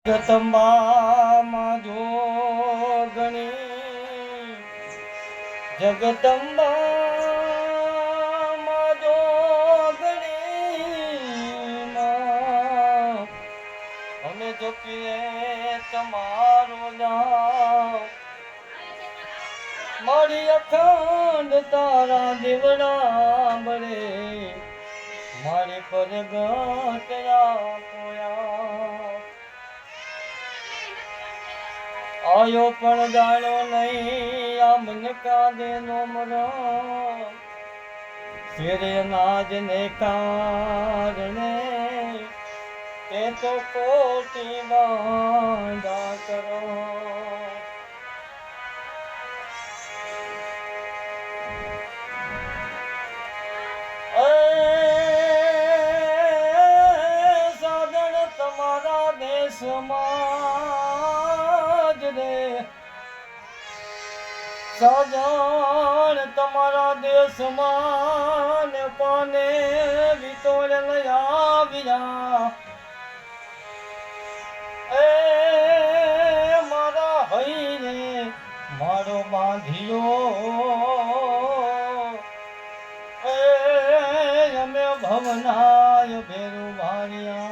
જગદંબામાં જોગણી જગદંબામાં જોગણીમાં અમે જોકીએ તમારો નામ મારી અખંડ તારા દીવડા બળે મારી પરગટ પોયા આયો પણ જાણો નહીં આ મન કાદે નો મરો ફેરે નાજ ને કારણે તે તો કોટી વાંધા કરો સાધન તમારા દેશમાં સાજણ તમારા દેશમાં ને પાને વિતોળ આવ્યા એ મારા હઈને મારો બાંધ્યો એ અમે ભવનાય ભેરું ભાર્યા